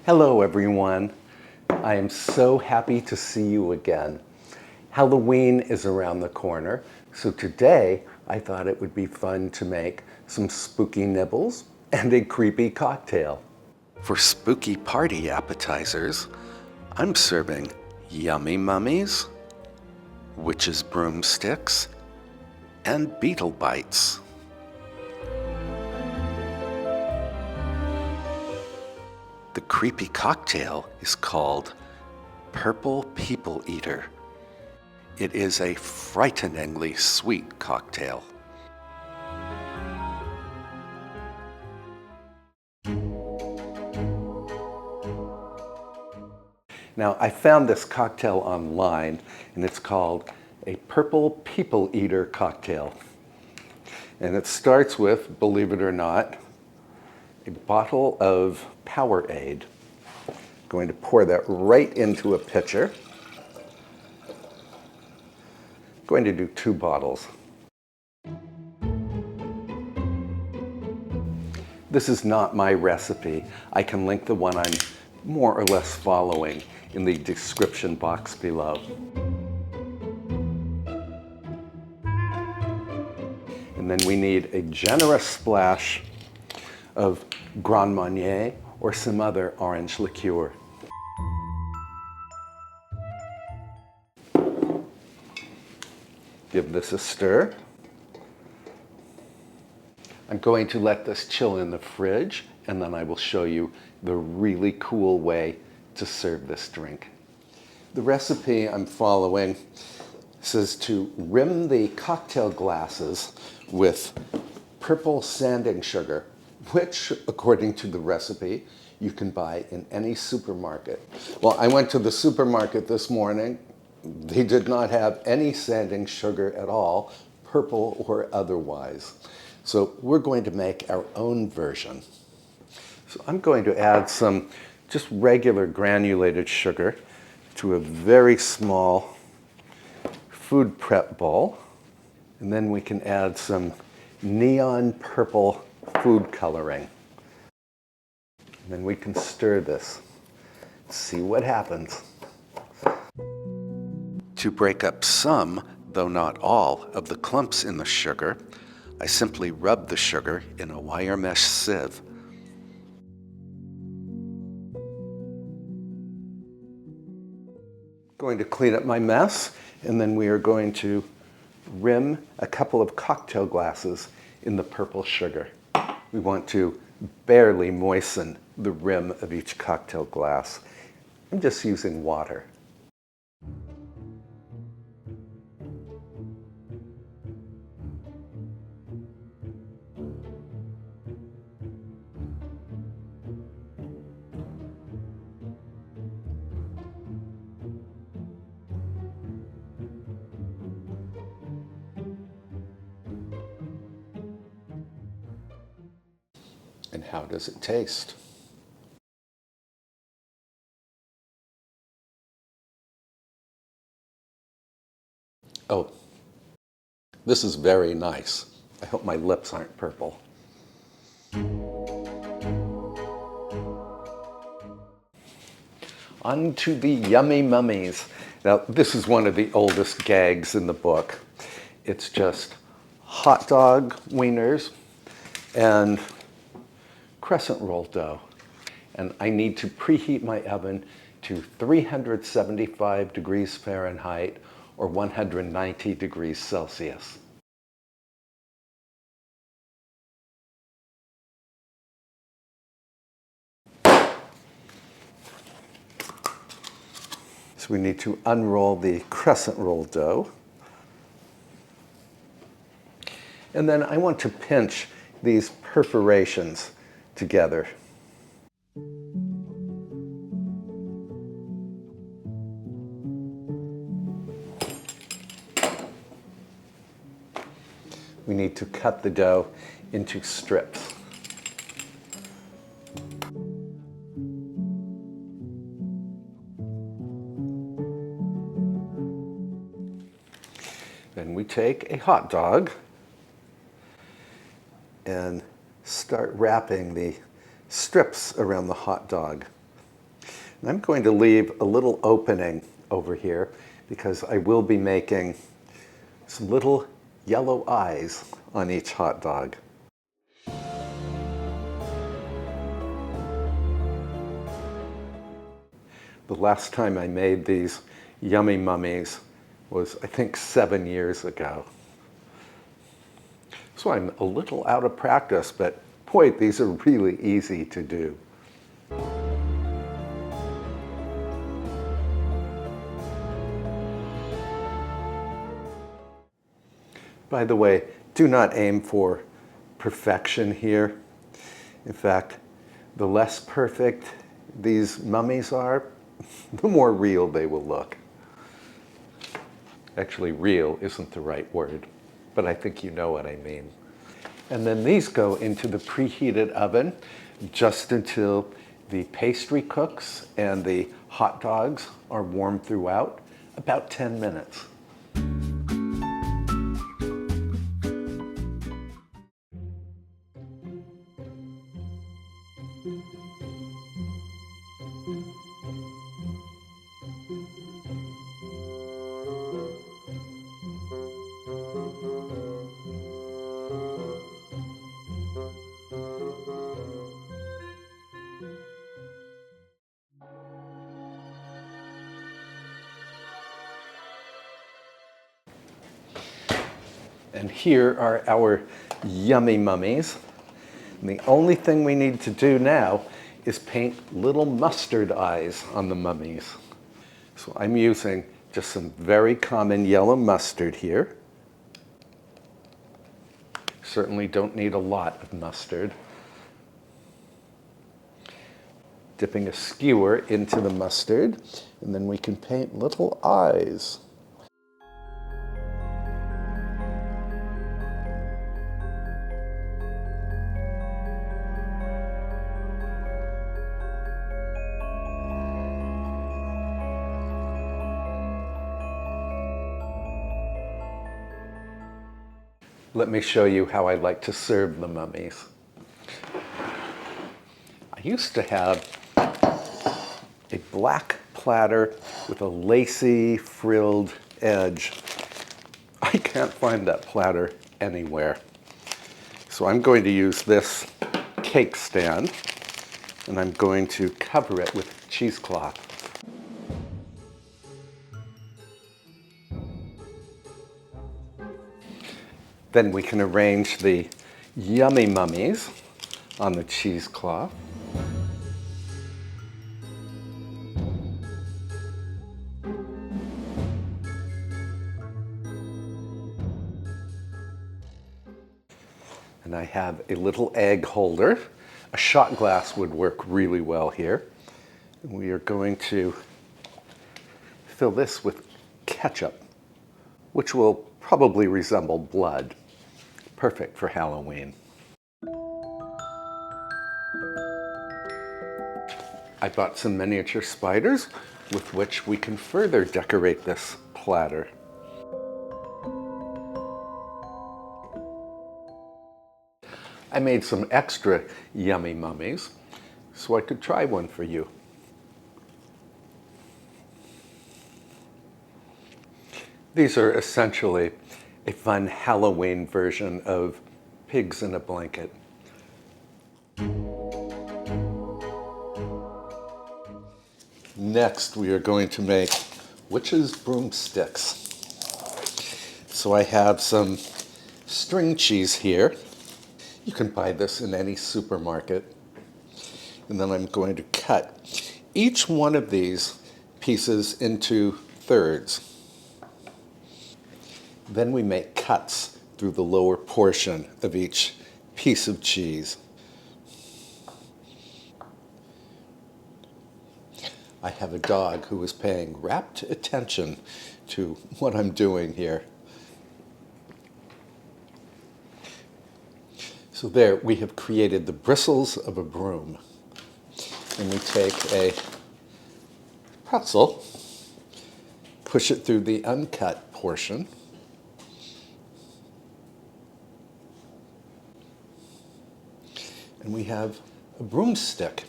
Hello everyone. I am so happy to see you again. Halloween is around the corner, so today I thought it would be fun to make some spooky nibbles and a creepy cocktail. For spooky party appetizers, I'm serving Yummy Mummies, Witch's Broomsticks, and Beetle Bites. The creepy cocktail is called Purple People Eater. It is a frighteningly sweet cocktail. Now, I found this cocktail online, and it's called a Purple People Eater cocktail. And it starts with, believe it or not, a bottle of Powerade. I'm going to pour that right into a pitcher. I'm going to do 2 bottles. This is not my recipe. I can link the one I'm more or less following in the description box below. And then we need a generous splash of Grand Marnier or some other orange liqueur. Give this a stir. I'm going to let this chill in the fridge, and then I will show you the really cool way to serve this drink. The recipe I'm following says to rim the cocktail glasses with purple sanding sugar, which, according to the recipe, you can buy in any supermarket. Well, I went to the supermarket this morning. They did not have any sanding sugar at all, purple or otherwise. So we're going to make our own version. So I'm going to add some just regular granulated sugar to a very small food prep bowl. And then we can add some neon purple food coloring. And then we can stir this. See what happens. To break up some, though not all, of the clumps in the sugar, I simply rub the sugar in a wire mesh sieve. Going to clean up my mess, and then we are going to rim a couple of cocktail glasses in the purple sugar. We want to barely moisten the rim of each cocktail glass. I'm just using water. And how does it taste? Oh, this is very nice. I hope my lips aren't purple. On to the Yummy Mummies. Now, this is one of the oldest gags in the book. It's just hot dog wieners and crescent roll dough. And I need to preheat my oven to 375 degrees Fahrenheit or 190 degrees Celsius. So we need to unroll the crescent roll dough. And then I want to pinch these perforations together. We need to cut the dough into strips. Then we take a hot dog and start wrapping the strips around the hot dog. I'm going to leave a little opening over here because I will be making some little yellow eyes on each hot dog. The last time I made these yummy mummies was, I think, 7 years ago. So I'm a little out of practice, but boy, these are really easy to do. By the way, do not aim for perfection here. In fact, the less perfect these mummies are, the more real they will look. Actually, real isn't the right word, but I think you know what I mean. And then these go into the preheated oven just until the pastry cooks and the hot dogs are warm throughout, about 10 minutes. And here are our yummy mummies. And the only thing we need to do now is paint little mustard eyes on the mummies. So I'm using just some very common yellow mustard here. Certainly don't need a lot of mustard. Dipping a skewer into the mustard, and then we can paint little eyes. Let me show you how I like to serve the mummies. I used to have a black platter with a lacy frilled edge. I can't find that platter anywhere. So I'm going to use this cake stand, and I'm going to cover it with cheesecloth. Then we can arrange the yummy mummies on the cheesecloth. And I have a little egg holder. A shot glass would work really well here. And we are going to fill this with ketchup, which will probably resemble blood. Perfect for Halloween. I bought some miniature spiders with which we can further decorate this platter. I made some extra yummy mummies so I could try one for you. These are essentially a fun Halloween version of pigs in a blanket. Next, we are going to make witches' broomsticks. So I have some string cheese here. You can buy this in any supermarket. And then I'm going to cut each one of these pieces into thirds. Then we make cuts through the lower portion of each piece of cheese. I have a dog who is paying rapt attention to what I'm doing here. So there, we have created the bristles of a broom. And we take a pretzel, push it through the uncut portion, and we have a broomstick.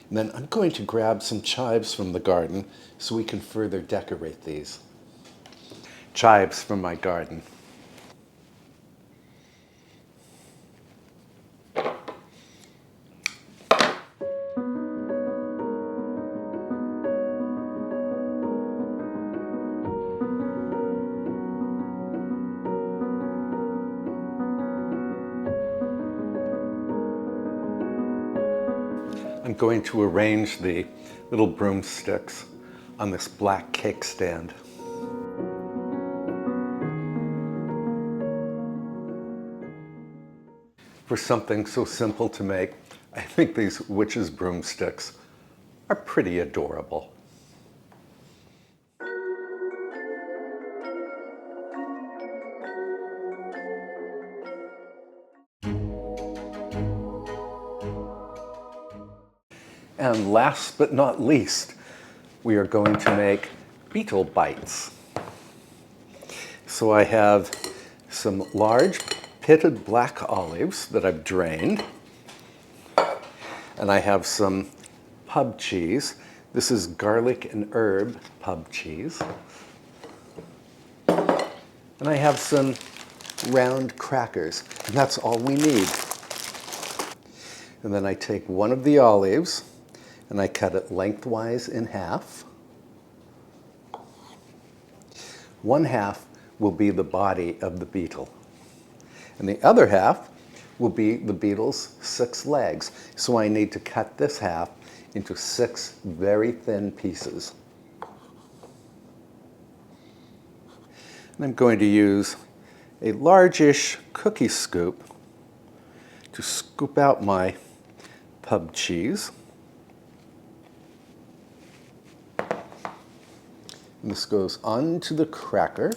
And then I'm going to grab some chives from the garden so we can further decorate these. Chives from my garden. I'm going to arrange the little broomsticks on this black cake stand. For something so simple to make, I think these witches' broomsticks are pretty adorable. And last but not least, we are going to make Beetle Bites. So I have some large pitted black olives that I've drained. And I have some pub cheese. This is garlic and herb pub cheese. And I have some round crackers, and that's all we need. And then I take one of the olives and I cut it lengthwise in half. One half will be the body of the beetle, and the other half will be the beetle's 6 legs. So I need to cut this half into 6 very thin pieces. And I'm going to use a largish cookie scoop to scoop out my pub cheese. And this goes onto the cracker.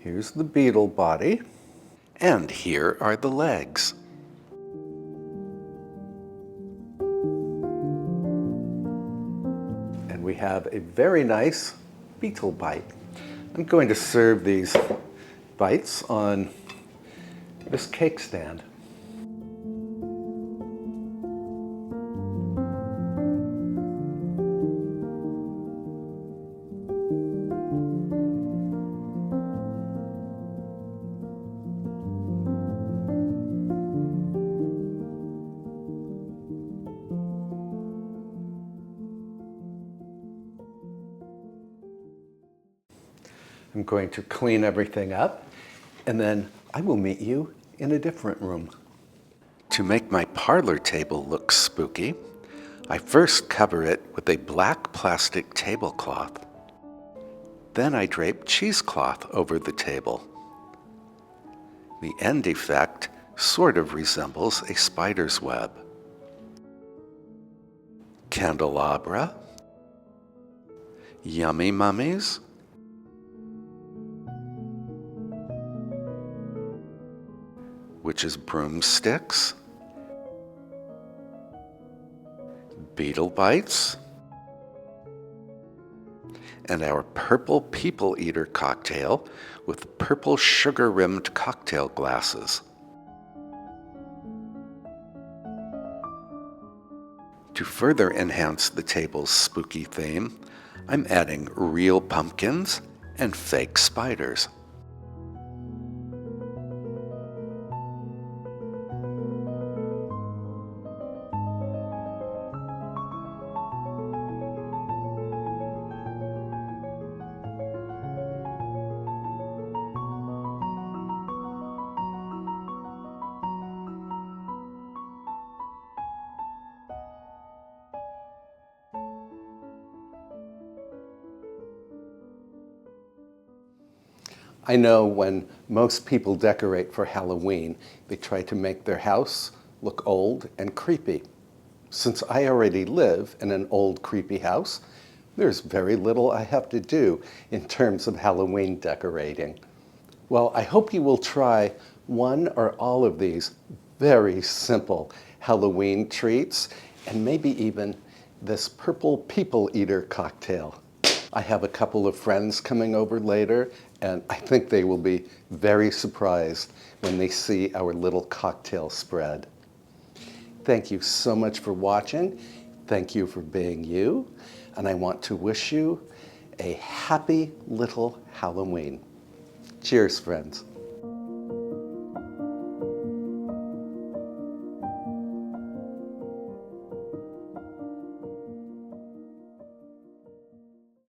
Here's the beetle body. And here are the legs. And we have a very nice beetle bite. I'm going to serve these bites on this cake stand. I'm going to clean everything up, and then I will meet you in a different room. To make my parlor table look spooky, I first cover it with a black plastic tablecloth. Then I drape cheesecloth over the table. The end effect sort of resembles a spider's web. Candelabra, yummy mummies, witches' broomsticks, Beetle Bites, and our purple people eater cocktail with purple sugar-rimmed cocktail glasses. To further enhance the table's spooky theme, I'm adding real pumpkins and fake spiders. I know when most people decorate for Halloween, they try to make their house look old and creepy. Since I already live in an old, creepy house, there's very little I have to do in terms of Halloween decorating. Well, I hope you will try one or all of these very simple Halloween treats, and maybe even this purple people eater cocktail. I have a couple of friends coming over later, and I think they will be very surprised when they see our little cocktail spread. Thank you so much for watching. Thank you for being you. And I want to wish you a happy little Halloween. Cheers, friends.